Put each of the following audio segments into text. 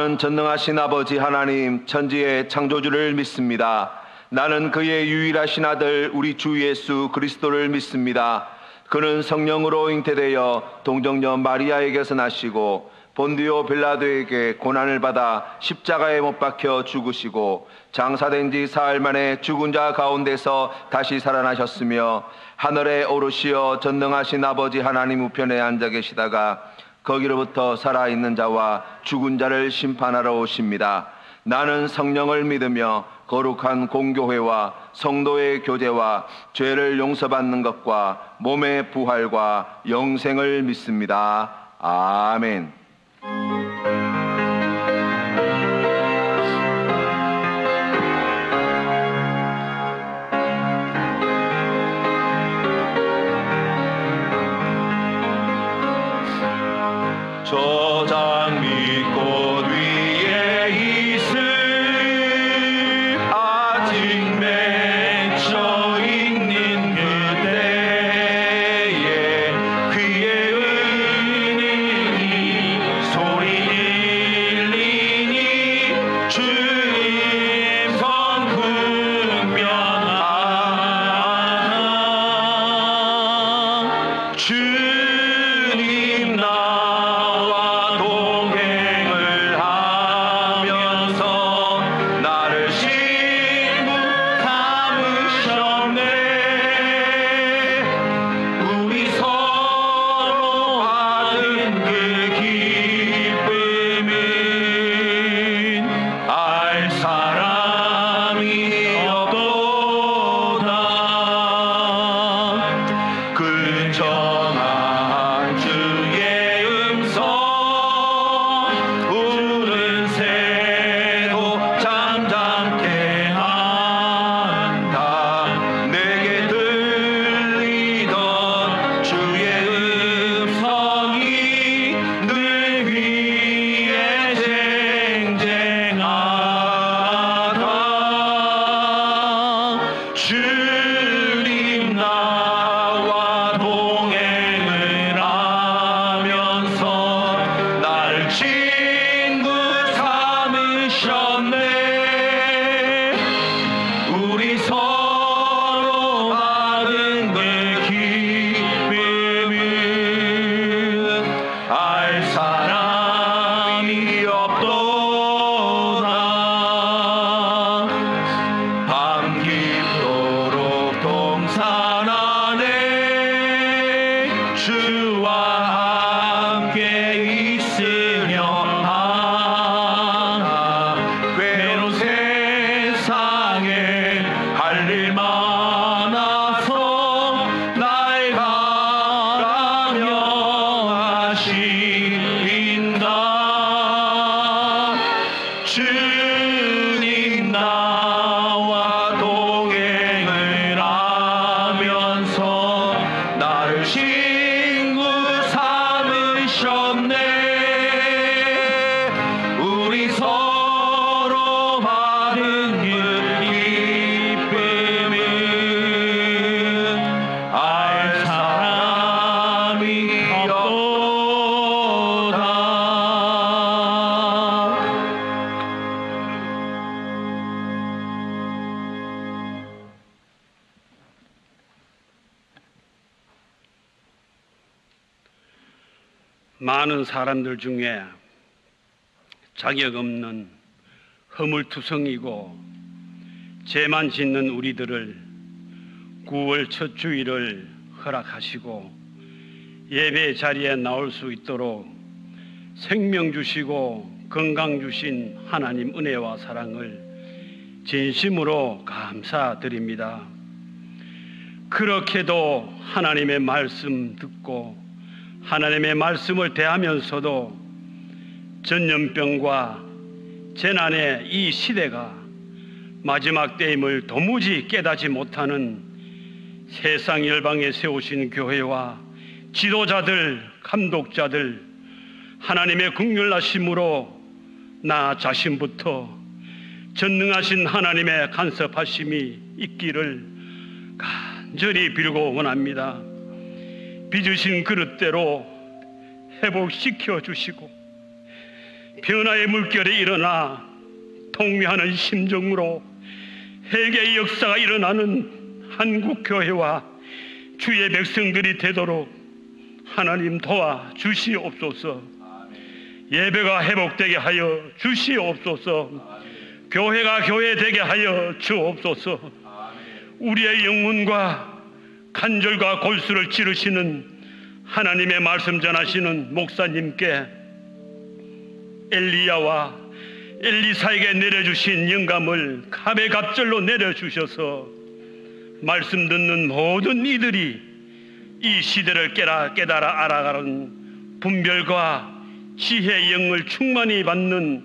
나는 전능하신 아버지 하나님 천지의 창조주를 믿습니다. 나는 그의 유일하신 아들 우리 주 예수 그리스도를 믿습니다. 그는 성령으로 잉태되어 동정녀 마리아에게서 나시고 본디오 빌라도에게 고난을 받아 십자가에 못 박혀 죽으시고 장사된 지 사흘 만에 죽은 자 가운데서 다시 살아나셨으며 하늘에 오르시어 전능하신 아버지 하나님 우편에 앉아 계시다가 거기로부터 살아있는 자와 죽은 자를 심판하러 오십니다. 나는 성령을 믿으며 거룩한 공교회와 성도의 교제와 죄를 용서받는 것과 몸의 부활과 영생을 믿습니다. 아멘. 저 장미 꽃 위에 있을 아직 맺혀 있는 그대의 귀에 은은히 소리 들리니 주님 성품명하나 주님 나와 동행을 하면서 나를 친구 삼으셨네. 우리 서로 받은 그 기쁨은 알 사람이 없도다. 근정한 주의 음성 우는 새도 잠잠케 한다. 내게 들리던 주의 음성이 늘 위에 쟁쟁하다. 주님 나와 동행을 하면서 나를 친구 삼으셨네. 우리 서로 받은 그 기쁨은 알 사람이 없도다. 밤 깊도록 동산 안에 주와 함께 있으려 하나. 괴로운 세상에 할 일 많아서 날 가라며 하신다. 주님 나와 동행을 하면서 나를 친구 삼으셨네. 우리 서로 받은 그 기쁨은 알 사람이 없도다. 많은 사람들 중에 자격 없는 허물투성이고 죄만 짓는 우리들을 9월 첫 주일을 허락하시고 예배 자리에 나올 수 있도록 생명 주시고 건강 주신 하나님 은혜와 사랑을 진심으로 감사드립니다. 그렇게도 하나님의 말씀 듣고 하나님의 말씀을 대하면서도 전염병과 재난의 이 시대가 마지막 때임을 도무지 깨닫지 못하는 세상 열방에 세우신 교회와 지도자들, 감독자들, 하나님의 긍휼하심으로 나 자신부터 전능하신 하나님의 간섭하심이 있기를 간절히 빌고 원합니다. 빚으신 그릇대로 회복시켜 주시고 변화의 물결이 일어나 통회하는 심정으로 회개의 역사가 일어나는 한국교회와 주의 백성들이 되도록 하나님 도와주시옵소서. 예배가 회복되게 하여 주시옵소서. 교회가 교회되게 하여 주옵소서. 우리의 영혼과 간절과 골수를 찌르시는 하나님의 말씀 전하시는 목사님께 엘리야와 엘리사에게 내려주신 영감을 갑의 갑절로 내려주셔서 말씀 듣는 모든 이들이 이 시대를 깨달아 알아가는 분별과 지혜의 영을 충만히 받는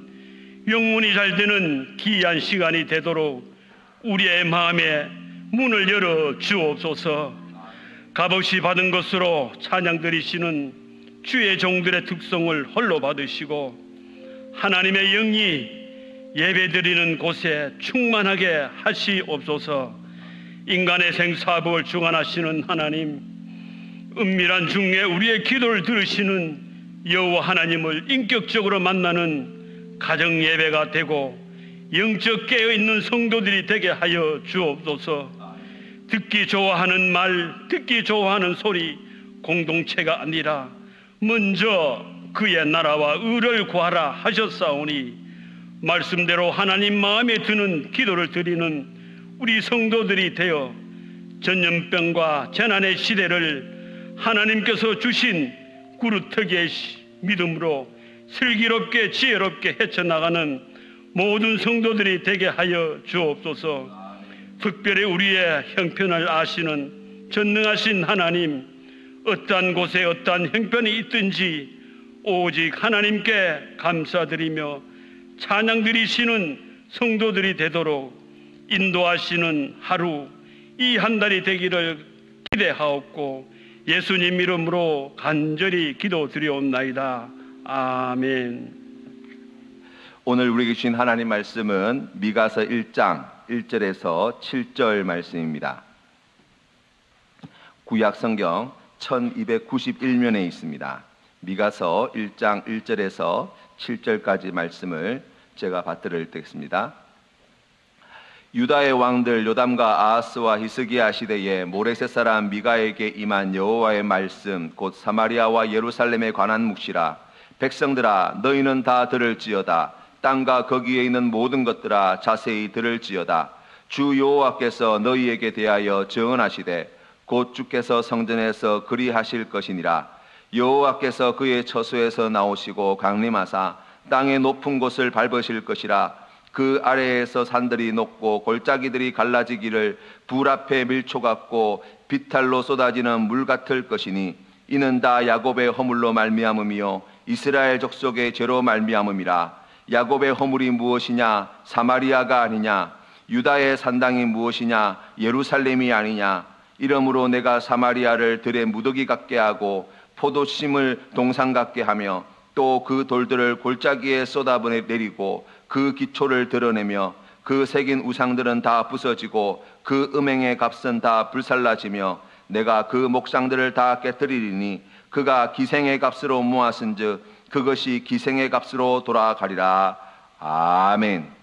영혼이 잘 되는 귀한 시간이 되도록 우리의 마음에 문을 열어 주옵소서. 값없이 받은 것으로 찬양 드리시는 주의 종들의 특성을 홀로 받으시고 하나님의 영이 예배드리는 곳에 충만하게 하시옵소서. 인간의 생사복을 주관하시는 하나님, 은밀한 중에 우리의 기도를 들으시는 여호와 하나님을 인격적으로 만나는 가정 예배가 되고 영적 깨어있는 성도들이 되게 하여 주옵소서. 듣기 좋아하는 말, 듣기 좋아하는 소리 공동체가 아니라 먼저 그의 나라와 의를 구하라 하셨사오니 말씀대로 하나님 마음에 드는 기도를 드리는 우리 성도들이 되어 전염병과 재난의 시대를 하나님께서 주신 구루터기의 믿음으로 슬기롭게 지혜롭게 헤쳐나가는 모든 성도들이 되게 하여 주옵소서. 특별히 우리의 형편을 아시는 전능하신 하나님, 어떠한 곳에 어떠한 형편이 있든지 오직 하나님께 감사드리며 찬양 드리시는 성도들이 되도록 인도하시는 하루, 이 한 달이 되기를 기대하옵고 예수님 이름으로 간절히 기도드리옵나이다. 아멘. 오늘 우리에게 주신 하나님 말씀은 미가서 1장 1절에서 7절 말씀입니다. 구약 성경 1291면에 있습니다. 미가서 1장 1절에서 7절까지 말씀을 제가 받들을 text입니다. 유다의 왕들 요담과 아하스와 히스기야 시대에 모레셋 사람 미가에게 임한 여호와의 말씀 곧 사마리아와 예루살렘에 관한 묵시라. 백성들아 너희는 다 들을지어다. 땅과 거기에 있는 모든 것들아 자세히 들을지어다. 주 여호와께서 너희에게 대하여 증언하시되 곧 주께서 성전에서 그리하실 것이니라. 여호와께서 그의 처소에서 나오시고 강림하사 땅의 높은 곳을 밟으실 것이라. 그 아래에서 산들이 녹고 골짜기들이 갈라지기를 불 앞에 밀초 같고 비탈로 쏟아지는 물 같을 것이니 이는 다 야곱의 허물로 말미암음이요 이스라엘 족속의 죄로 말미암음이라. 야곱의 허물이 무엇이냐? 사마리아가 아니냐? 유다의 산당이 무엇이냐? 예루살렘이 아니냐? 이러므로 내가 사마리아를 들의 무더기 같게 하고 포도심을 동상 같게 하며 또 그 돌들을 골짜기에 쏟아내리고 그 기초를 드러내며 그 새긴 우상들은 다 부서지고 그 음행의 값은 다 불살라지며 내가 그 목상들을 다 깨뜨리리니 그가 기생의 값으로 모았은즉 그것이 기생의 값으로 돌아가리라. 아멘.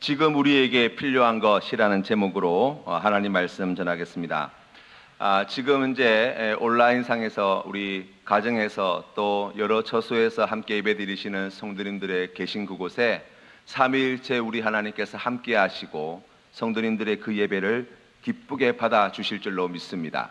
지금 우리에게 필요한 것이라는 제목으로 하나님 말씀 전하겠습니다. 지금 이제 온라인상에서 우리 가정에서 또 여러 처소에서 함께 예배드리시는 성도님들의 계신 그곳에 삼위일체 우리 하나님께서 함께 하시고 성도님들의 그 예배를 기쁘게 받아 주실 줄로 믿습니다.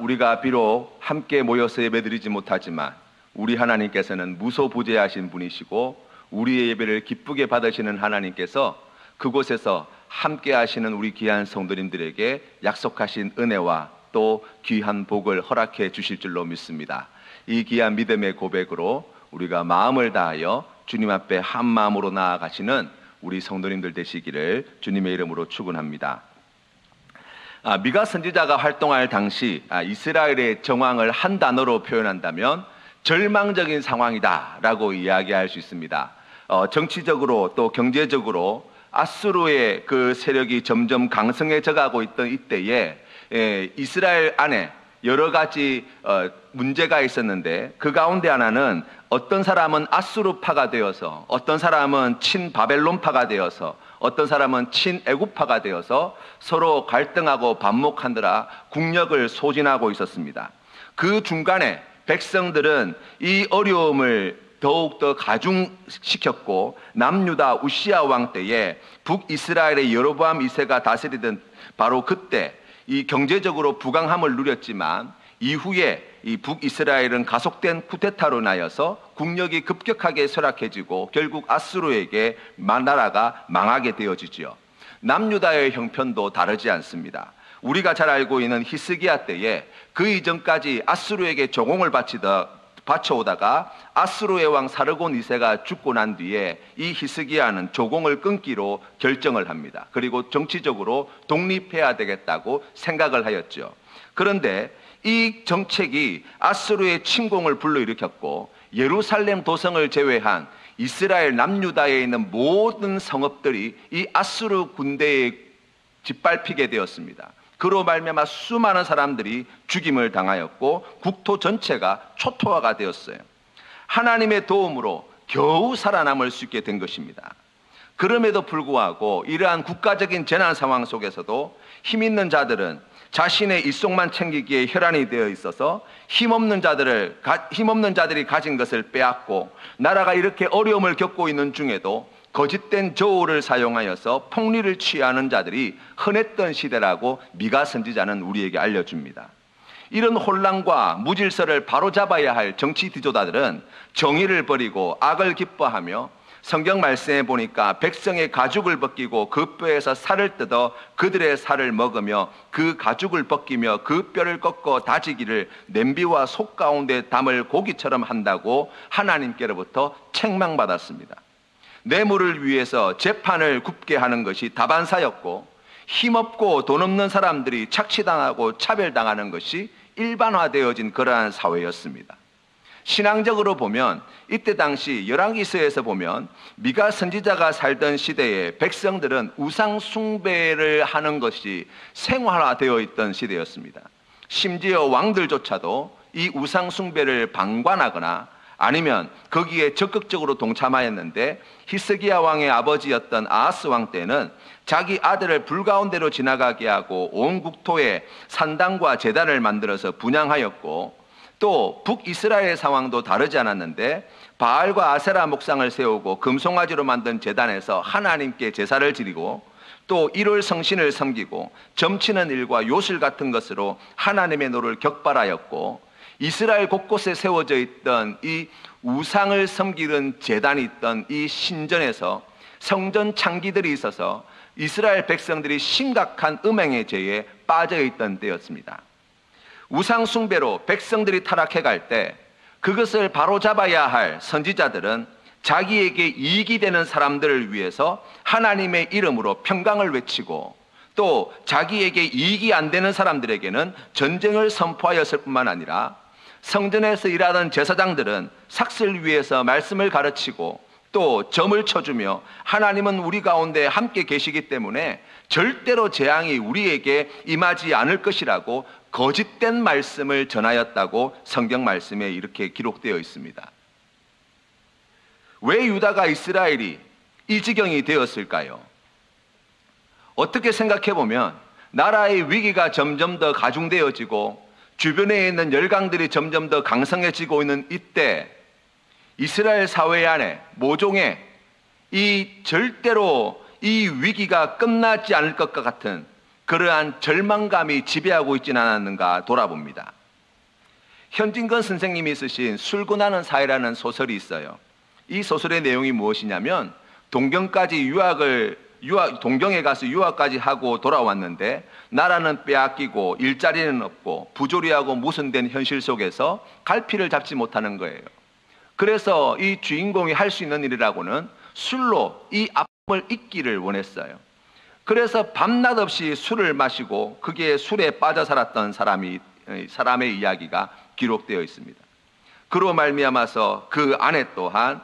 우리가 비록 함께 모여서 예배드리지 못하지만 우리 하나님께서는 무소부재하신 분이시고 우리의 예배를 기쁘게 받으시는 하나님께서 그곳에서 함께 하시는 우리 귀한 성도님들에게 약속하신 은혜와 또 귀한 복을 허락해 주실 줄로 믿습니다. 이 귀한 믿음의 고백으로 우리가 마음을 다하여 주님 앞에 한 마음으로 나아가시는 우리 성도님들 되시기를 주님의 이름으로 축원합니다. 미가 선지자가 활동할 당시 이스라엘의 정황을 한 단어로 표현한다면 절망적인 상황이다라고 이야기할 수 있습니다. 정치적으로 또 경제적으로 아수르의 그 세력이 점점 강성해져 가고 있던 이때에 이스라엘 안에 여러 가지 문제가 있었는데 그 가운데 하나는 어떤 사람은 아수르파가 되어서 어떤 사람은 친바벨론파가 되어서 어떤 사람은 친애굽파가 되어서 서로 갈등하고 반목하느라 국력을 소진하고 있었습니다. 그 중간에 백성들은 이 어려움을 더욱더 가중시켰고 남유다 우시아 왕 때에 북이스라엘의 여로보암 2세가 다스리던 바로 그때 이 경제적으로 부강함을 누렸지만 이후에 이 북이스라엘은 가속된 쿠데타로 인하여서 국력이 급격하게 쇠락해지고 결국 아수르에게 나라가 망하게 되어지지요. 남유다의 형편도 다르지 않습니다. 우리가 잘 알고 있는 히스기야 때에 그 이전까지 아수르에게 조공을 바쳐오다가 아수르의 왕 사르곤 2세가 죽고 난 뒤에 이 히스기야는 조공을 끊기로 결정을 합니다. 그리고 정치적으로 독립해야 되겠다고 생각을 하였죠. 그런데 이 정책이 아수르의 침공을 불러일으켰고 예루살렘 도성을 제외한 이스라엘 남유다에 있는 모든 성읍들이 이 아수르 군대에 짓밟히게 되었습니다. 그로 말미암아 수많은 사람들이 죽임을 당하였고 국토 전체가 초토화가 되었어요. 하나님의 도움으로 겨우 살아남을 수 있게 된 것입니다. 그럼에도 불구하고 이러한 국가적인 재난 상황 속에서도 힘 있는 자들은 자신의 일속만 챙기기에 혈안이 되어 있어서 힘없는 자들이 가진 것을 빼앗고 나라가 이렇게 어려움을 겪고 있는 중에도 거짓된 저울을 사용하여서 폭리를 취하는 자들이 흔했던 시대라고 미가 선지자는 우리에게 알려줍니다. 이런 혼란과 무질서를 바로잡아야 할 정치 지도자들은 정의를 버리고 악을 기뻐하며 성경 말씀에 보니까 백성의 가죽을 벗기고 그 뼈에서 살을 뜯어 그들의 살을 먹으며 그 가죽을 벗기며 그 뼈를 꺾어 다지기를 냄비와 속 가운데 담을 고기처럼 한다고 하나님께로부터 책망받았습니다. 뇌물을 위해서 재판을 굽게 하는 것이 다반사였고 힘없고 돈 없는 사람들이 착취당하고 차별당하는 것이 일반화되어진 그러한 사회였습니다. 신앙적으로 보면 이때 당시 열왕기서에서 보면 미가 선지자가 살던 시대에 백성들은 우상 숭배를 하는 것이 생활화되어 있던 시대였습니다. 심지어 왕들조차도 이 우상 숭배를 방관하거나 아니면 거기에 적극적으로 동참하였는데 히스기야 왕의 아버지였던 아하스 왕 때는 자기 아들을 불 가운데로 지나가게 하고 온 국토에 산당과 제단을 만들어서 분향하였고 또 북이스라엘 상황도 다르지 않았는데 바알과 아세라 목상을 세우고 금송아지로 만든 제단에서 하나님께 제사를 드리고 또 일월 성신을 섬기고 점치는 일과 요술 같은 것으로 하나님의 노를 격발하였고 이스라엘 곳곳에 세워져 있던 이 우상을 섬기는 제단이 있던 이 신전에서 성전 창기들이 있어서 이스라엘 백성들이 심각한 음행의 죄에 빠져 있던 때였습니다. 우상 숭배로 백성들이 타락해 갈 때 그것을 바로잡아야 할 선지자들은 자기에게 이익이 되는 사람들을 위해서 하나님의 이름으로 평강을 외치고 또 자기에게 이익이 안 되는 사람들에게는 전쟁을 선포하였을 뿐만 아니라 성전에서 일하던 제사장들은 삭슬 위에서 말씀을 가르치고 또 점을 쳐주며 하나님은 우리 가운데 함께 계시기 때문에 절대로 재앙이 우리에게 임하지 않을 것이라고 거짓된 말씀을 전하였다고 성경 말씀에 이렇게 기록되어 있습니다. 왜 유다가 이스라엘이 이 지경이 되었을까요? 어떻게 생각해 보면 나라의 위기가 점점 더 가중되어지고 주변에 있는 열강들이 점점 더 강성해지고 있는 이때 이스라엘 사회 안에 모종의 절대로 이 위기가 끝나지 않을 것과 같은 그러한 절망감이 지배하고 있지는 않았는가 돌아봅니다. 현진건 선생님이 쓰신 술고나는 사회라는 소설이 있어요. 이 소설의 내용이 무엇이냐면 동경에 가서 유학까지 하고 돌아왔는데 나라는 빼앗기고 일자리는 없고 부조리하고 무선된 현실 속에서 갈피를 잡지 못하는 거예요. 그래서 이 주인공이 할 수 있는 일이라고는 술로 이 아픔을 잊기를 원했어요. 그래서 밤낮 없이 술을 마시고 거기에 술에 빠져 살았던 사람의 이야기가 기록되어 있습니다. 그로 말미암아서 그 아내 또한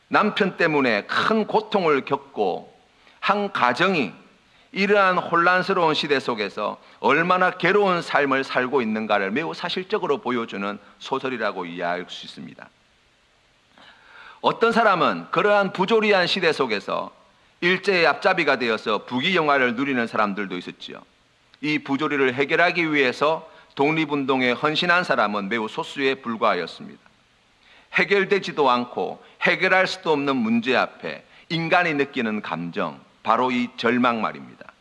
남편 때문에 큰 고통을 겪고 한 가정이 이러한 혼란스러운 시대 속에서 얼마나 괴로운 삶을 살고 있는가를 매우 사실적으로 보여주는 소설이라고 이해할 수 있습니다. 어떤 사람은 그러한 부조리한 시대 속에서 일제의 앞잡이가 되어서 부귀영화를 누리는 사람들도 있었지요. 이 부조리를 해결하기 위해서 독립운동에 헌신한 사람은 매우 소수에 불과하였습니다. 해결되지도 않고 해결할 수도 없는 문제 앞에 인간이 느끼는 감정, 바로 이 절망 말입니다.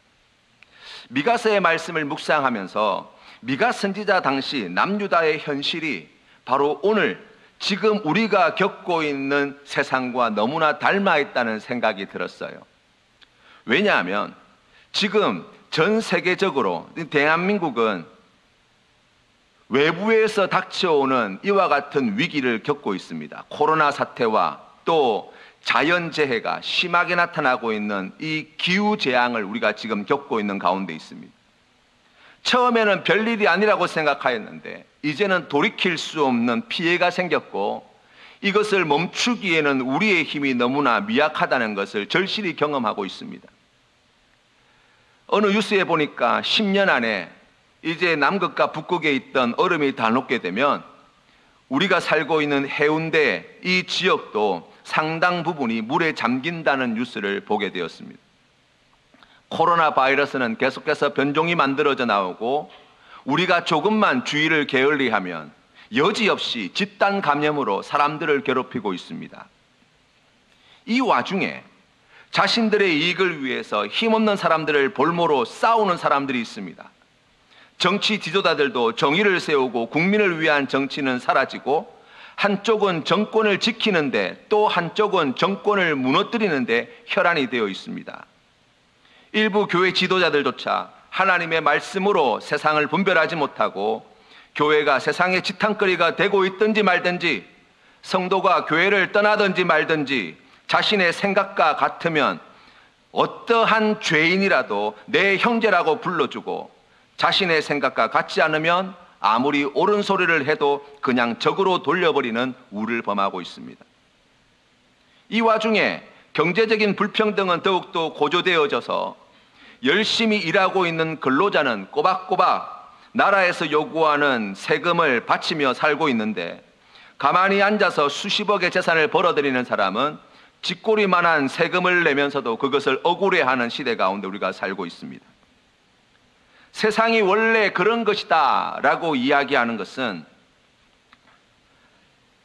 미가서의 말씀을 묵상하면서 미가 선지자 당시 남유다의 현실이 바로 오늘 지금 우리가 겪고 있는 세상과 너무나 닮아 있다는 생각이 들었어요. 왜냐하면 지금 전 세계적으로 대한민국은 외부에서 닥쳐오는 이와 같은 위기를 겪고 있습니다. 코로나 사태와 또 자연재해가 심하게 나타나고 있는 이 기후재앙을 우리가 지금 겪고 있는 가운데 있습니다. 처음에는 별일이 아니라고 생각하였는데 이제는 돌이킬 수 없는 피해가 생겼고 이것을 멈추기에는 우리의 힘이 너무나 미약하다는 것을 절실히 경험하고 있습니다. 어느 뉴스에 보니까 10년 안에 이제 남극과 북극에 있던 얼음이 다 녹게 되면 우리가 살고 있는 해운대 이 지역도 상당 부분이 물에 잠긴다는 뉴스를 보게 되었습니다. 코로나 바이러스는 계속해서 변종이 만들어져 나오고 우리가 조금만 주의를 게을리하면 여지없이 집단 감염으로 사람들을 괴롭히고 있습니다. 이 와중에 자신들의 이익을 위해서 힘없는 사람들을 볼모로 싸우는 사람들이 있습니다. 정치 지도자들도 정의를 세우고 국민을 위한 정치는 사라지고 한쪽은 정권을 지키는데 또 한쪽은 정권을 무너뜨리는데 혈안이 되어 있습니다. 일부 교회 지도자들조차 하나님의 말씀으로 세상을 분별하지 못하고 교회가 세상의 지탄거리가 되고 있든지 말든지 성도가 교회를 떠나든지 말든지 자신의 생각과 같으면 어떠한 죄인이라도 내 형제라고 불러주고 자신의 생각과 같지 않으면 아무리 옳은 소리를 해도 그냥 적으로 돌려버리는 우를 범하고 있습니다. 이 와중에 경제적인 불평등은 더욱더 고조되어져서 열심히 일하고 있는 근로자는 꼬박꼬박 나라에서 요구하는 세금을 바치며 살고 있는데 가만히 앉아서 수십억의 재산을 벌어들이는 사람은 쥐꼬리만한 세금을 내면서도 그것을 억울해하는 시대 가운데 우리가 살고 있습니다. 세상이 원래 그런 것이다 라고 이야기하는 것은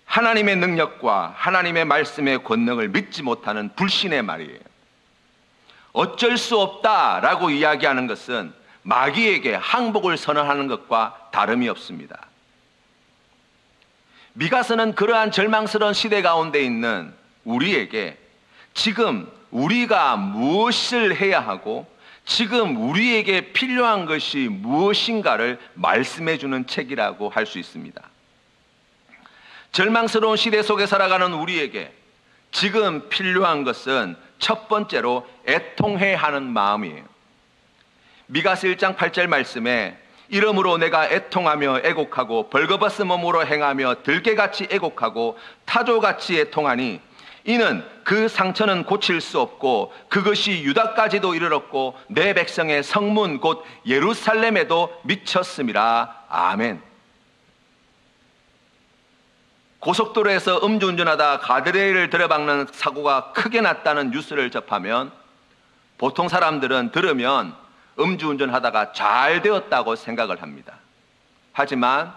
하나님의 능력과 하나님의 말씀의 권능을 믿지 못하는 불신의 말이에요. 어쩔 수 없다 라고 이야기하는 것은 마귀에게 항복을 선언하는 것과 다름이 없습니다. 미가서는 그러한 절망스러운 시대 가운데 있는 우리에게 지금 우리가 무엇을 해야 하고 지금 우리에게 필요한 것이 무엇인가를 말씀해 주는 책이라고 할 수 있습니다. 절망스러운 시대 속에 살아가는 우리에게 지금 필요한 것은 첫 번째로 애통해야 하는 마음이에요. 미가서 1장 8절 말씀에 이러므로 내가 애통하며 애곡하고 벌거벗은 몸으로 행하며 들개같이 애곡하고 타조같이 애통하니 이는 그 상처는 고칠 수 없고 그것이 유다까지도 이르렀고 내 백성의 성문 곧 예루살렘에도 미쳤음이라. 아멘. 고속도로에서 음주운전하다 가드레일을 들여박는 사고가 크게 났다는 뉴스를 접하면 보통 사람들은 들으면 음주운전 하다가 잘 되었다고 생각을 합니다. 하지만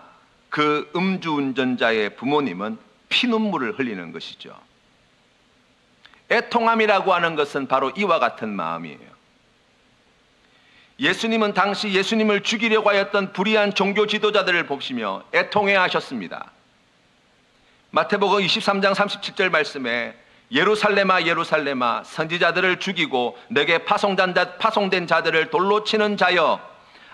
그 음주운전자의 부모님은 피눈물을 흘리는 것이죠. 애통함이라고 하는 것은 바로 이와 같은 마음이에요. 예수님은 당시 예수님을 죽이려고 하였던 불의한 종교 지도자들을 보시며 애통해 하셨습니다. 마태복음 23장 37절 말씀에 예루살렘아 예루살렘아 선지자들을 죽이고 내게 파송된 자들을 돌로 치는 자여,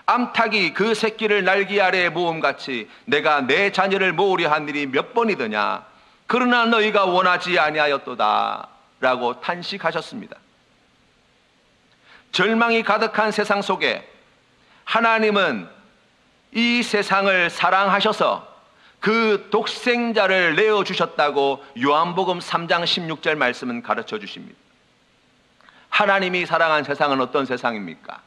암탉이 그 새끼를 날개 아래에 모음같이 내가 내 자녀를 모으려 한 일이 몇 번이더냐. 그러나 너희가 원하지 아니하였도다 라고 탄식하셨습니다. 절망이 가득한 세상 속에 하나님은 이 세상을 사랑하셔서 그 독생자를 내어주셨다고 요한복음 3장 16절 말씀은 가르쳐 주십니다. 하나님이 사랑한 세상은 어떤 세상입니까?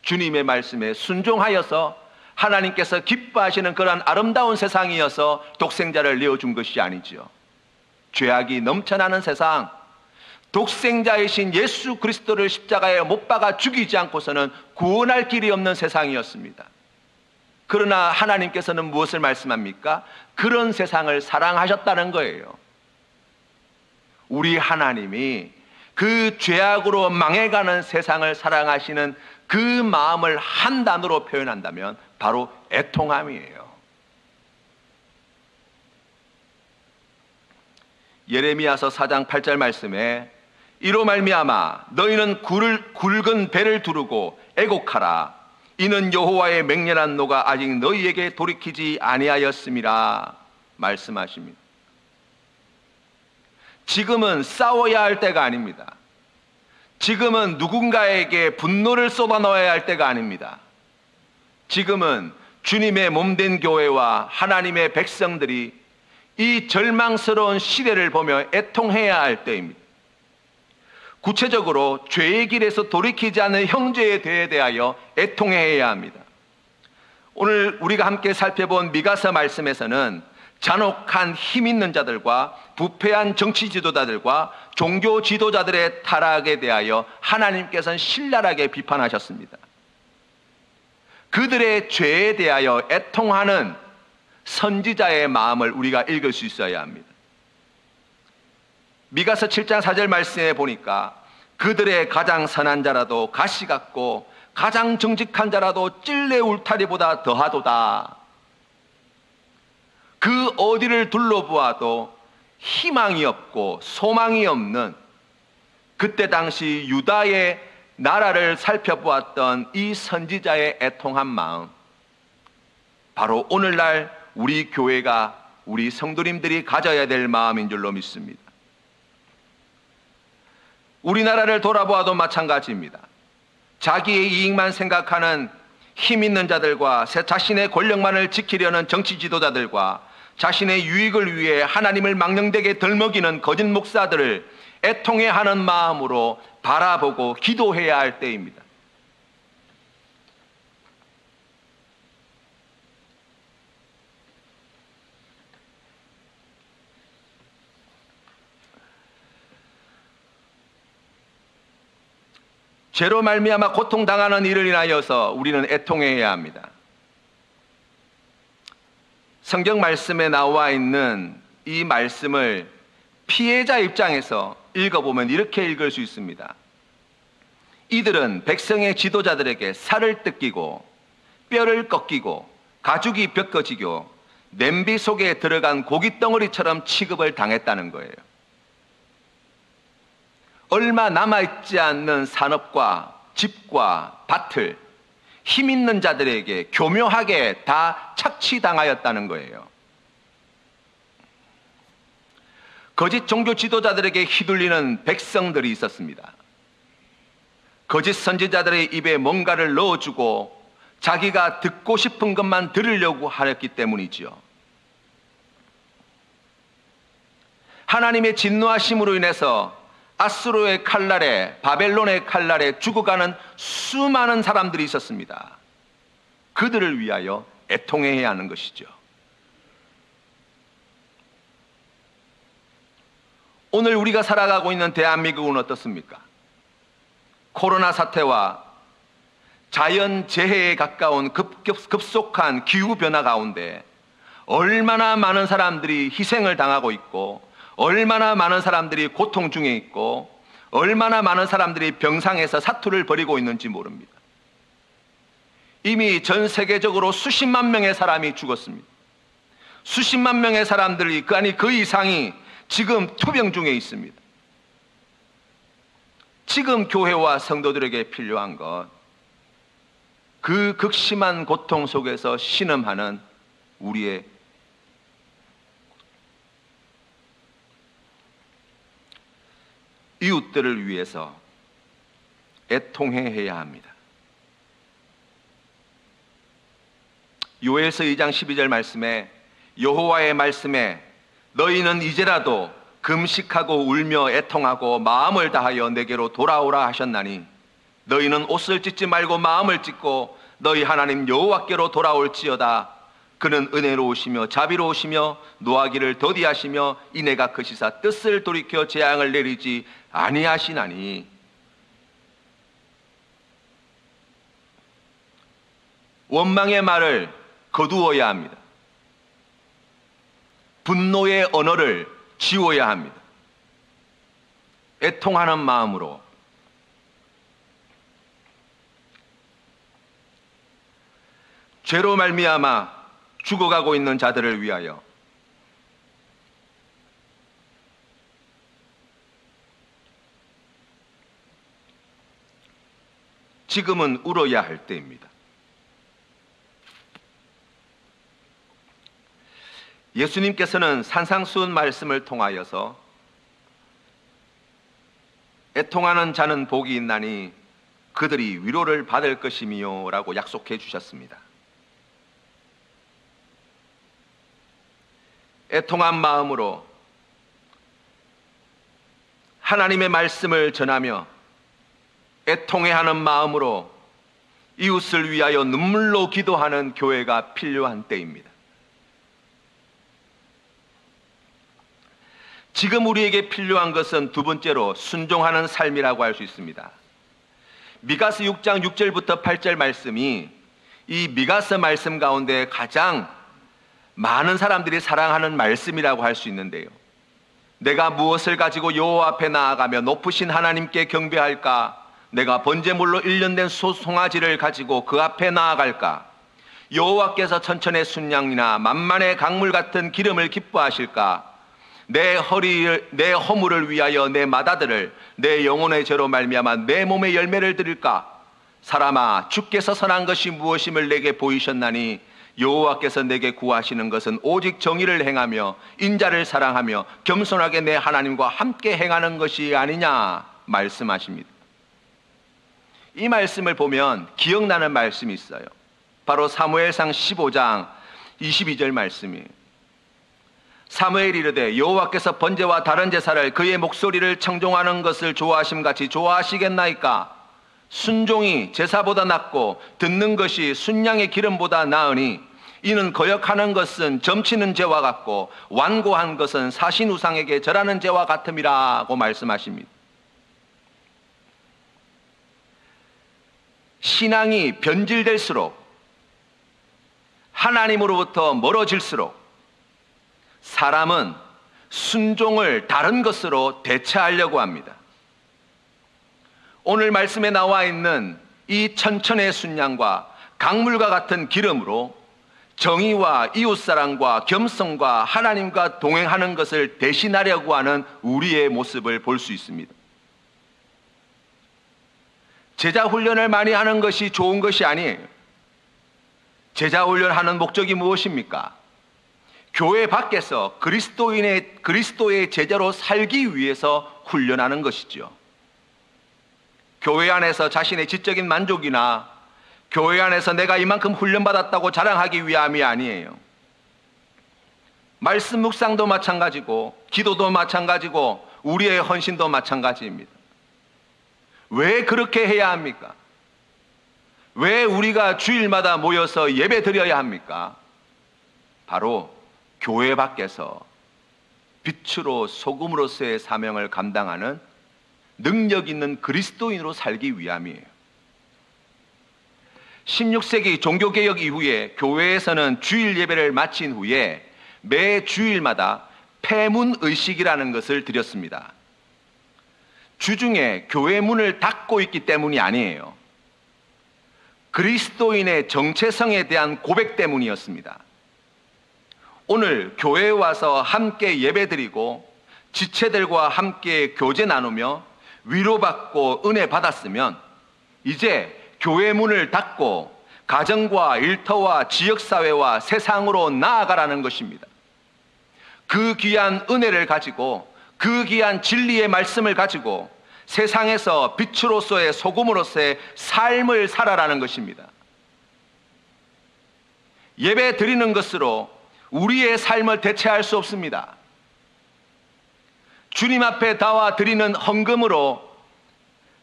주님의 말씀에 순종하여서 하나님께서 기뻐하시는 그러한 아름다운 세상이어서 독생자를 내어준 것이 아니지요. 죄악이 넘쳐나는 세상, 독생자이신 예수 그리스도를 십자가에 못 박아 죽이지 않고서는 구원할 길이 없는 세상이었습니다. 그러나 하나님께서는 무엇을 말씀합니까? 그런 세상을 사랑하셨다는 거예요. 우리 하나님이 그 죄악으로 망해가는 세상을 사랑하시는 그 마음을 한 단어로 표현한다면 바로 애통함이에요. 예레미야서 4장 8절 말씀에 이로 말미암아 너희는 굵은 배를 두르고 애곡하라. 이는 여호와의 맹렬한 노가 아직 너희에게 돌이키지 아니하였음이라 말씀하십니다. 지금은 싸워야 할 때가 아닙니다. 지금은 누군가에게 분노를 쏟아넣어야 할 때가 아닙니다. 지금은 주님의 몸된 교회와 하나님의 백성들이 이 절망스러운 시대를 보며 애통해야 할 때입니다. 구체적으로 죄의 길에서 돌이키지 않는 형제에 대하여 애통해야 합니다. 오늘 우리가 함께 살펴본 미가서 말씀에서는 잔혹한 힘 있는 자들과 부패한 정치 지도자들과 종교 지도자들의 타락에 대하여 하나님께서는 신랄하게 비판하셨습니다. 그들의 죄에 대하여 애통하는 선지자의 마음을 우리가 읽을 수 있어야 합니다. 미가서 7장 4절 말씀에 보니까 그들의 가장 선한 자라도 가시 같고 가장 정직한 자라도 찔레 울타리보다 더하도다. 그 어디를 둘러보아도 희망이 없고 소망이 없는, 그때 당시 유다의 나라를 살펴보았던 이 선지자의 애통한 마음, 바로 오늘날 우리 교회가, 우리 성도님들이 가져야 될 마음인 줄로 믿습니다. 우리나라를 돌아보아도 마찬가지입니다. 자기의 이익만 생각하는 힘 있는 자들과 자신의 권력만을 지키려는 정치 지도자들과 자신의 유익을 위해 하나님을 망령되게 덜먹이는 거짓 목사들을 애통해하는 마음으로 바라보고 기도해야 할 때입니다. 죄로 말미암아 고통당하는 이를 인하여서 우리는 애통해야 합니다. 성경 말씀에 나와 있는 이 말씀을 피해자 입장에서 읽어보면 이렇게 읽을 수 있습니다. 이들은 백성의 지도자들에게 살을 뜯기고 뼈를 꺾이고 가죽이 벗겨지고 냄비 속에 들어간 고깃덩어리처럼 취급을 당했다는 거예요. 얼마 남아있지 않는 산업과 집과 밭을 힘 있는 자들에게 교묘하게 다 착취당하였다는 거예요. 거짓 종교 지도자들에게 휘둘리는 백성들이 있었습니다. 거짓 선지자들의 입에 뭔가를 넣어주고 자기가 듣고 싶은 것만 들으려고 하였기 때문이지요. 하나님의 진노하심으로 인해서 아수르의 칼날에, 바벨론의 칼날에 죽어가는 수많은 사람들이 있었습니다. 그들을 위하여 애통해야 하는 것이죠. 오늘 우리가 살아가고 있는 대한민국은 어떻습니까? 코로나 사태와 자연재해에 가까운 급속한 기후변화 가운데 얼마나 많은 사람들이 희생을 당하고 있고, 얼마나 많은 사람들이 고통 중에 있고, 얼마나 많은 사람들이 병상에서 사투를 벌이고 있는지 모릅니다. 이미 전 세계적으로 수십만 명의 사람이 죽었습니다. 수십만 명의 사람들이, 아니 그 이상이 지금 투병 중에 있습니다. 지금 교회와 성도들에게 필요한 것, 그 극심한 고통 속에서 신음하는 우리의 이웃들을 위해서 애통해야 합니다. 요엘서 2장 12절 말씀에, 여호와의 말씀에 너희는 이제라도 금식하고 울며 애통하고 마음을 다하여 내게로 돌아오라 하셨나니 너희는 옷을 찢지 말고 마음을 찢고 너희 하나님 여호와께로 돌아올지어다. 그는 은혜로우시며 자비로우시며 노하기를 더디하시며 이내가 크시사 뜻을 돌이켜 재앙을 내리지 아니하시나니. 원망의 말을 거두어야 합니다. 분노의 언어를 지워야 합니다. 애통하는 마음으로 죄로 말미암아 죽어가고 있는 자들을 위하여 지금은 울어야 할 때입니다. 예수님께서는 산상수훈 말씀을 통하여서 애통하는 자는 복이 있나니 그들이 위로를 받을 것이미요 라고 약속해 주셨습니다. 애통한 마음으로 하나님의 말씀을 전하며 애통해하는 마음으로 이웃을 위하여 눈물로 기도하는 교회가 필요한 때입니다. 지금 우리에게 필요한 것은 두 번째로 순종하는 삶이라고 할 수 있습니다. 미가서 6장 6절부터 8절 말씀이 이 미가서 말씀 가운데 가장 많은 사람들이 사랑하는 말씀이라고 할 수 있는데요. 내가 무엇을 가지고 여호와 앞에 나아가며 높으신 하나님께 경배할까? 내가 번제물로 1년 된 송아지를 가지고 그 앞에 나아갈까? 여호와께서 천천의 순양이나 만만의 강물 같은 기름을 기뻐하실까? 내 허물을 위하여 내 맏아들을 내 영혼의 죄로 말미암아 내 몸의 열매를 드릴까? 사람아, 주께서 선한 것이 무엇임을 내게 보이셨나니 여호와께서 내게 구하시는 것은 오직 정의를 행하며 인자를 사랑하며 겸손하게 내 하나님과 함께 행하는 것이 아니냐 말씀하십니다. 이 말씀을 보면 기억나는 말씀이 있어요. 바로 사무엘상 15장 22절 말씀이에요. 사무엘이 이르되 여호와께서 번제와 다른 제사를 그의 목소리를 청종하는 것을 좋아하심같이 좋아하시겠나이까? 순종이 제사보다 낫고 듣는 것이 순양의 기름보다 나으니 이는 거역하는 것은 점치는 죄와 같고 완고한 것은 사신 우상에게 절하는 죄와 같음이라고 말씀하십니다. 신앙이 변질될수록, 하나님으로부터 멀어질수록 사람은 순종을 다른 것으로 대체하려고 합니다. 오늘 말씀에 나와 있는 이 천천의 순양과 강물과 같은 기름으로 정의와 이웃사랑과 겸손과 하나님과 동행하는 것을 대신하려고 하는 우리의 모습을 볼 수 있습니다. 제자 훈련을 많이 하는 것이 좋은 것이 아니에요. 제자 훈련하는 목적이 무엇입니까? 교회 밖에서 그리스도의 제자로 살기 위해서 훈련하는 것이죠. 교회 안에서 자신의 지적인 만족이나 교회 안에서 내가 이만큼 훈련받았다고 자랑하기 위함이 아니에요. 말씀 묵상도 마찬가지고 기도도 마찬가지고 우리의 헌신도 마찬가지입니다. 왜 그렇게 해야 합니까? 왜 우리가 주일마다 모여서 예배 드려야 합니까? 바로 교회 밖에서 빛으로 소금으로서의 사명을 감당하는 능력 있는 그리스도인으로 살기 위함이에요. 16세기 종교개혁 이후에 교회에서는 주일 예배를 마친 후에 매 주일마다 폐문의식이라는 것을 드렸습니다. 주중에 교회 문을 닫고 있기 때문이 아니에요. 그리스도인의 정체성에 대한 고백 때문이었습니다. 오늘 교회에 와서 함께 예배드리고 지체들과 함께 교제 나누며 위로받고 은혜 받았으면 이제 교회 문을 닫고 가정과 일터와 지역사회와 세상으로 나아가라는 것입니다. 그 귀한 은혜를 가지고 그 귀한 진리의 말씀을 가지고 세상에서 빛으로서의 소금으로서의 삶을 살아라는 것입니다. 예배 드리는 것으로 우리의 삶을 대체할 수 없습니다. 주님 앞에 나와 드리는 헌금으로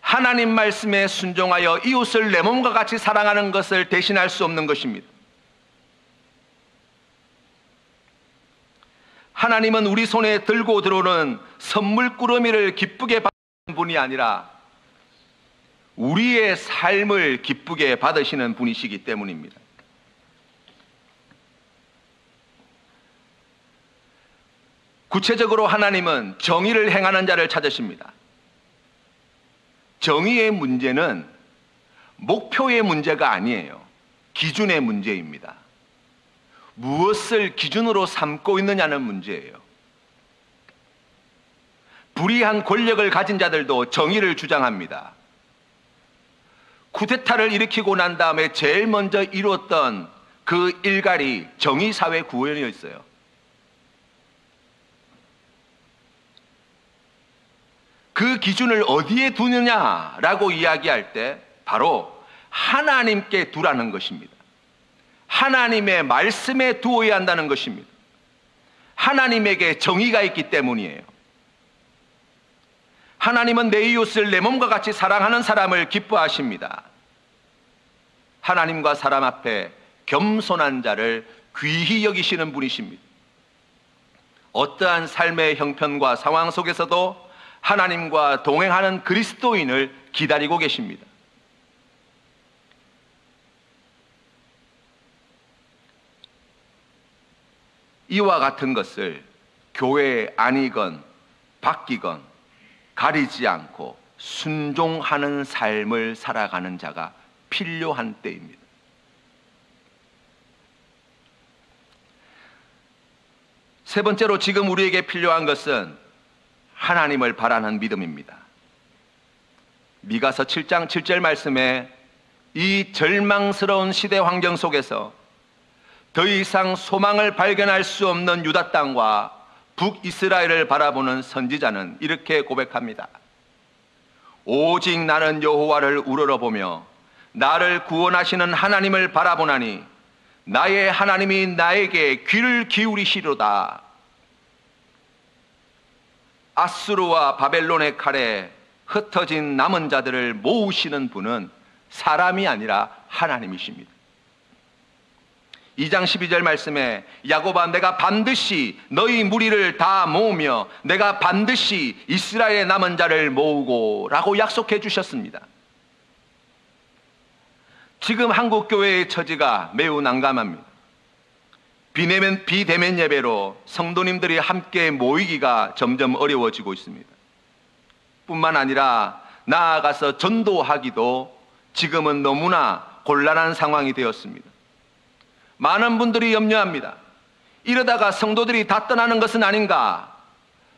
하나님 말씀에 순종하여 이웃을 내 몸과 같이 사랑하는 것을 대신할 수 없는 것입니다. 하나님은 우리 손에 들고 들어오는 선물꾸러미를 기쁘게 받는 분이 아니라 우리의 삶을 기쁘게 받으시는 분이시기 때문입니다. 구체적으로 하나님은 정의를 행하는 자를 찾으십니다. 정의의 문제는 목표의 문제가 아니에요. 기준의 문제입니다. 무엇을 기준으로 삼고 있느냐는 문제예요. 불의한 권력을 가진 자들도 정의를 주장합니다. 쿠데타를 일으키고 난 다음에 제일 먼저 이루었던 그 일갈이 정의사회 구현이었어요. 그 기준을 어디에 두느냐라고 이야기할 때 바로 하나님께 두라는 것입니다. 하나님의 말씀에 두어야 한다는 것입니다. 하나님에게 정의가 있기 때문이에요. 하나님은 내 이웃을 내 몸과 같이 사랑하는 사람을 기뻐하십니다. 하나님과 사람 앞에 겸손한 자를 귀히 여기시는 분이십니다. 어떠한 삶의 형편과 상황 속에서도 하나님과 동행하는 그리스도인을 기다리고 계십니다. 이와 같은 것을 교회 아니건 바뀌건 가리지 않고 순종하는 삶을 살아가는 자가 필요한 때입니다. 세 번째로 지금 우리에게 필요한 것은 하나님을 바라는 믿음입니다. 미가서 7장 7절 말씀에 이 절망스러운 시대 환경 속에서 더 이상 소망을 발견할 수 없는 유다 땅과 북이스라엘을 바라보는 선지자는 이렇게 고백합니다. 오직 나는 여호와를 우러러보며 나를 구원하시는 하나님을 바라보나니 나의 하나님이 나에게 귀를 기울이시로다. 아수르와 바벨론의 칼에 흩어진 남은 자들을 모으시는 분은 사람이 아니라 하나님이십니다. 2장 12절 말씀에 야곱아 내가 반드시 너희 무리를 다 모으며 내가 반드시 이스라엘의 남은 자를 모으고 라고 약속해 주셨습니다. 지금 한국교회의 처지가 매우 난감합니다. 비대면 예배로 성도님들이 함께 모이기가 점점 어려워지고 있습니다. 뿐만 아니라 나아가서 전도하기도 지금은 너무나 곤란한 상황이 되었습니다. 많은 분들이 염려합니다. 이러다가 성도들이 다 떠나는 것은 아닌가?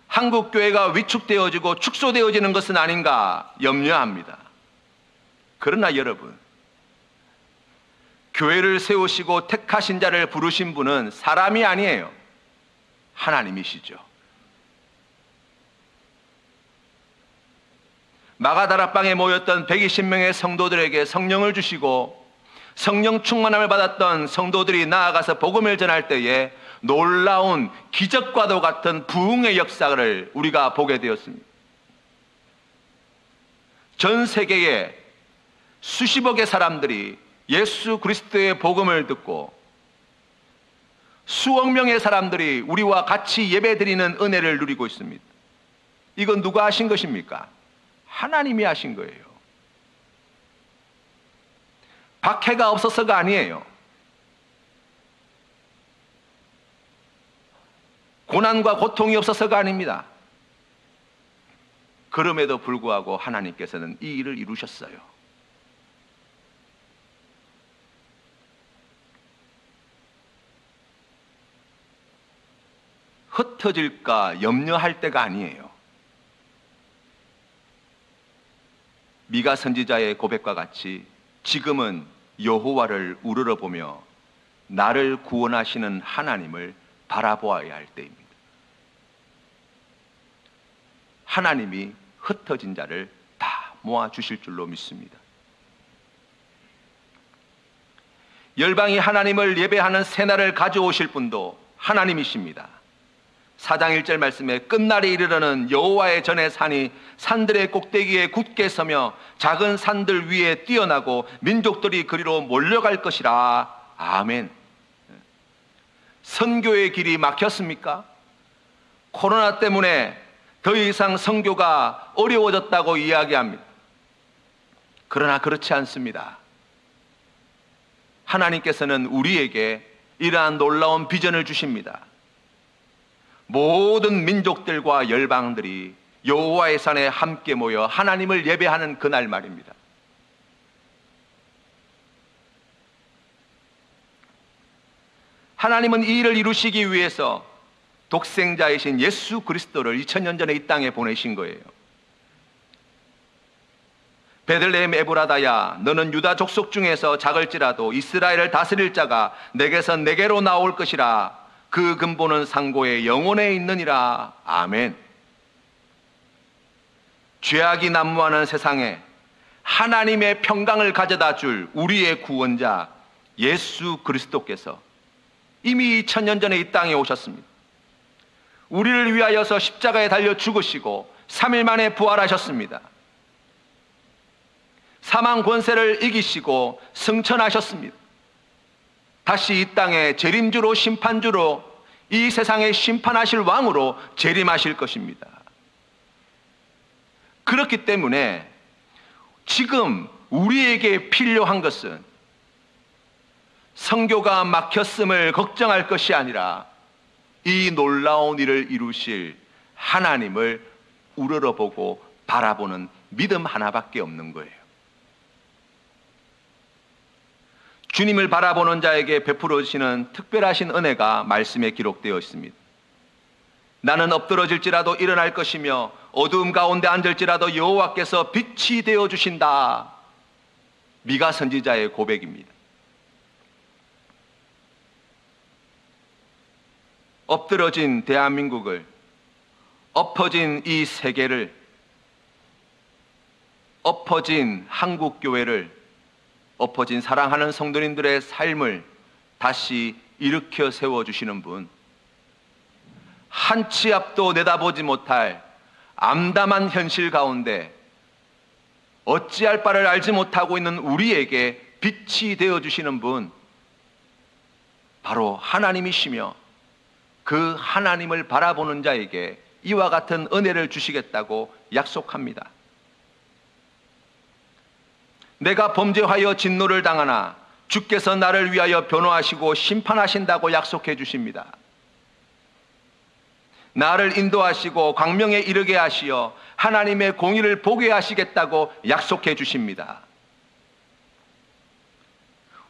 한국교회가 위축되어지고 축소되어지는 것은 아닌가? 염려합니다. 그러나 여러분, 교회를 세우시고 택하신 자를 부르신 분은 사람이 아니에요. 하나님이시죠. 마가다락방에 모였던 120명의 성도들에게 성령을 주시고 성령 충만함을 받았던 성도들이 나아가서 복음을 전할 때에 놀라운 기적과도 같은 부흥의 역사를 우리가 보게 되었습니다. 전 세계에 수십억의 사람들이 예수 그리스도의 복음을 듣고 수억 명의 사람들이 우리와 같이 예배드리는 은혜를 누리고 있습니다. 이건 누가 하신 것입니까? 하나님이 하신 거예요. 박해가 없어서가 아니에요. 고난과 고통이 없어서가 아닙니다. 그럼에도 불구하고 하나님께서는 이 일을 이루셨어요. 흩어질까 염려할 때가 아니에요. 미가 선지자의 고백과 같이 지금은 여호와를 우러러보며 나를 구원하시는 하나님을 바라보아야 할 때입니다. 하나님이 흩어진 자를 다 모아주실 줄로 믿습니다. 열방이 하나님을 예배하는 새날을 가져오실 분도 하나님이십니다. 4장 1절 말씀에 끝날에 이르러는 여호와의 전의 산이 산들의 꼭대기에 굳게 서며 작은 산들 위에 뛰어나고 민족들이 그리로 몰려갈 것이라. 아멘. 선교의 길이 막혔습니까? 코로나 때문에 더 이상 선교가 어려워졌다고 이야기합니다. 그러나 그렇지 않습니다. 하나님께서는 우리에게 이러한 놀라운 비전을 주십니다. 모든 민족들과 열방들이 여호와의 산에 함께 모여 하나님을 예배하는 그날 말입니다. 하나님은 이 일을 이루시기 위해서 독생자이신 예수 그리스도를 2000년 전에 이 땅에 보내신 거예요. 베들레헴 에브라다야, 너는 유다 족속 중에서 작을지라도 이스라엘을 다스릴 자가 내게서 내게로 나올 것이라. 그 근본은 상고의 영혼에 있느니라. 아멘. 죄악이 난무하는 세상에 하나님의 평강을 가져다 줄 우리의 구원자 예수 그리스도께서 이미 2000년 전에 이 땅에 오셨습니다. 우리를 위하여서 십자가에 달려 죽으시고 3일 만에 부활하셨습니다. 사망 권세를 이기시고 승천하셨습니다. 다시 이 땅에 재림주로 심판주로 이 세상에 심판하실 왕으로 재림하실 것입니다. 그렇기 때문에 지금 우리에게 필요한 것은 선교가 막혔음을 걱정할 것이 아니라 이 놀라운 일을 이루실 하나님을 우러러보고 바라보는 믿음 하나밖에 없는 거예요. 주님을 바라보는 자에게 베풀어 주시는 특별하신 은혜가 말씀에 기록되어 있습니다. 나는 엎드러질지라도 일어날 것이며 어두움 가운데 앉을지라도 여호와께서 빛이 되어 주신다. 미가 선지자의 고백입니다. 엎드러진 대한민국을, 엎어진 이 세계를, 엎어진 한국교회를, 엎어진 사랑하는 성도님들의 삶을 다시 일으켜 세워주시는 분, 한 치 앞도 내다보지 못할 암담한 현실 가운데 어찌할 바를 알지 못하고 있는 우리에게 빛이 되어주시는 분, 바로 하나님이시며 그 하나님을 바라보는 자에게 이와 같은 은혜를 주시겠다고 약속합니다. 내가 범죄하여 진노를 당하나 주께서 나를 위하여 변호하시고 심판하신다고 약속해 주십니다. 나를 인도하시고 광명에 이르게 하시어 하나님의 공의를 보게 하시겠다고 약속해 주십니다.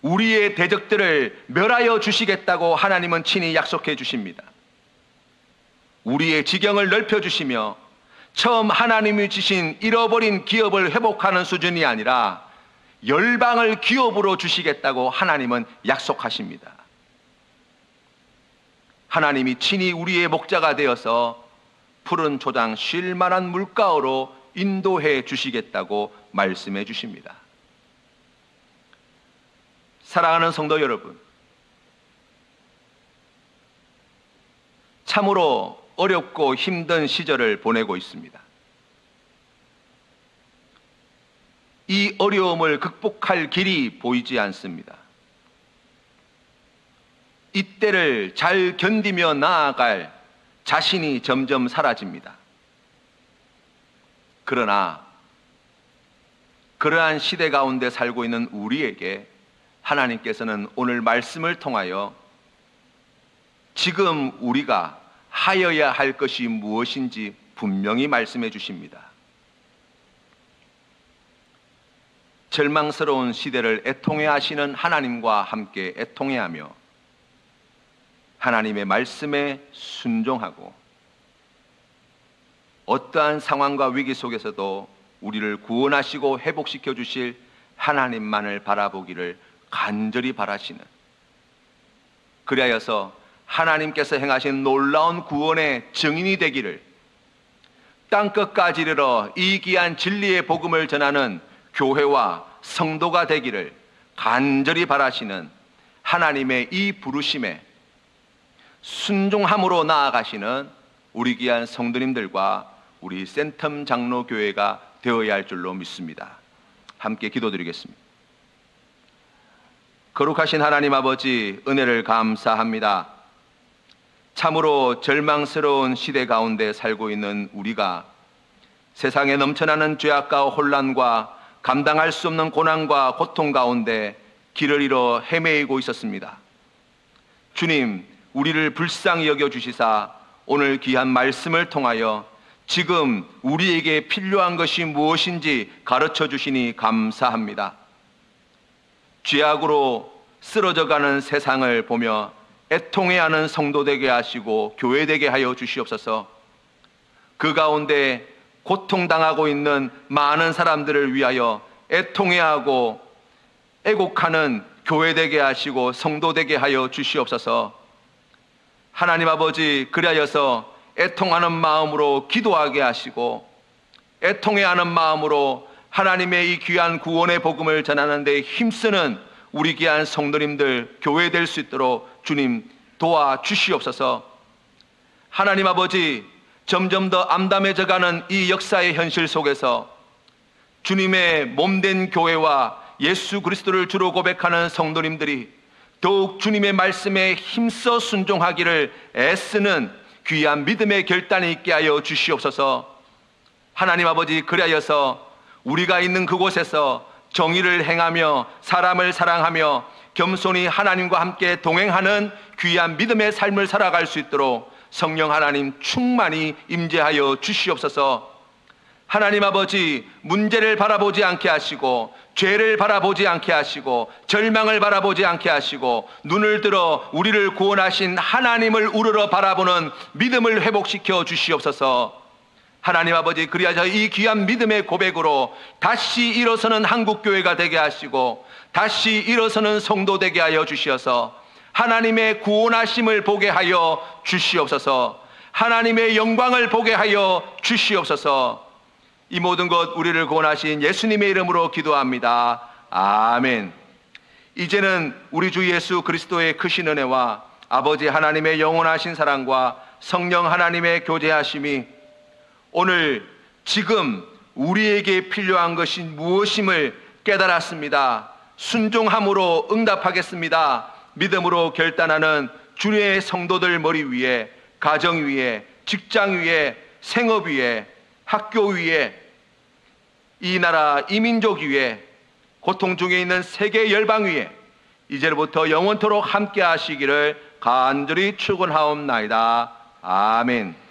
우리의 대적들을 멸하여 주시겠다고 하나님은 친히 약속해 주십니다. 우리의 지경을 넓혀 주시며 처음 하나님이 주신 잃어버린 기업을 회복하는 수준이 아니라 열방을 기업으로 주시겠다고 하나님은 약속하십니다. 하나님이 친히 우리의 목자가 되어서 푸른 초장 쉴 만한 물가로 인도해 주시겠다고 말씀해 주십니다. 사랑하는 성도 여러분, 참으로 어렵고 힘든 시절을 보내고 있습니다. 이 어려움을 극복할 길이 보이지 않습니다. 이때를 잘 견디며 나아갈 자신이 점점 사라집니다. 그러나 그러한 시대 가운데 살고 있는 우리에게 하나님께서는 오늘 말씀을 통하여 지금 우리가 하여야 할 것이 무엇인지 분명히 말씀해 주십니다. 절망스러운 시대를 애통해 하시는 하나님과 함께 애통해 하며 하나님의 말씀에 순종하고 어떠한 상황과 위기 속에서도 우리를 구원하시고 회복시켜 주실 하나님만을 바라보기를 간절히 바라시는, 그리하여서 하나님께서 행하신 놀라운 구원의 증인이 되기를, 땅끝까지 이르러 이 귀한 진리의 복음을 전하는 교회와 성도가 되기를 간절히 바라시는 하나님의 이 부르심에 순종함으로 나아가시는 우리 귀한 성도님들과 우리 센텀 장로교회가 되어야 할 줄로 믿습니다. 함께 기도드리겠습니다. 거룩하신 하나님 아버지, 은혜를 감사합니다. 참으로 절망스러운 시대 가운데 살고 있는 우리가 세상에 넘쳐나는 죄악과 혼란과 감당할 수 없는 고난과 고통 가운데 길을 잃어 헤매이고 있었습니다. 주님, 우리를 불쌍히 여겨주시사 오늘 귀한 말씀을 통하여 지금 우리에게 필요한 것이 무엇인지 가르쳐 주시니 감사합니다. 죄악으로 쓰러져가는 세상을 보며 애통해하는 성도 되게 하시고 교회 되게 하여 주시옵소서. 그 가운데 고통당하고 있는 많은 사람들을 위하여 애통해하고 애곡하는 교회 되게 하시고 성도 되게 하여 주시옵소서. 하나님 아버지, 그리하여서 애통하는 마음으로 기도하게 하시고 애통해하는 마음으로 하나님의 이 귀한 구원의 복음을 전하는 데 힘쓰는 우리 귀한 성도님들 교회 될 수 있도록 주님 도와주시옵소서. 하나님 아버지, 점점 더 암담해져가는 이 역사의 현실 속에서 주님의 몸된 교회와 예수 그리스도를 주로 고백하는 성도님들이 더욱 주님의 말씀에 힘써 순종하기를 애쓰는 귀한 믿음의 결단이 있게 하여 주시옵소서. 하나님 아버지, 그리하여서 우리가 있는 그곳에서 정의를 행하며 사람을 사랑하며 겸손히 하나님과 함께 동행하는 귀한 믿음의 삶을 살아갈 수 있도록 성령 하나님 충만히 임재하여 주시옵소서. 하나님 아버지, 문제를 바라보지 않게 하시고 죄를 바라보지 않게 하시고 절망을 바라보지 않게 하시고 눈을 들어 우리를 구원하신 하나님을 우러러 바라보는 믿음을 회복시켜 주시옵소서. 하나님 아버지, 그리하여 이 귀한 믿음의 고백으로 다시 일어서는 한국교회가 되게 하시고 다시 일어서는 성도 되게 하여 주시어서 하나님의 구원하심을 보게 하여 주시옵소서. 하나님의 영광을 보게 하여 주시옵소서. 이 모든 것 우리를 구원하신 예수님의 이름으로 기도합니다. 아멘. 이제는 우리 주 예수 그리스도의 크신 은혜와 아버지 하나님의 영원하신 사랑과 성령 하나님의 교제하심이 오늘 지금 우리에게 필요한 것이 무엇임을 깨달았습니다. 순종함으로 응답하겠습니다. 믿음으로 결단하는 주의 성도들 머리 위에, 가정 위에, 직장 위에, 생업 위에, 학교 위에, 이 나라 이민족 위에, 고통 중에 있는 세계 열방 위에 이제부터 영원토록 함께 하시기를 간절히 축원하옵나이다. 아멘.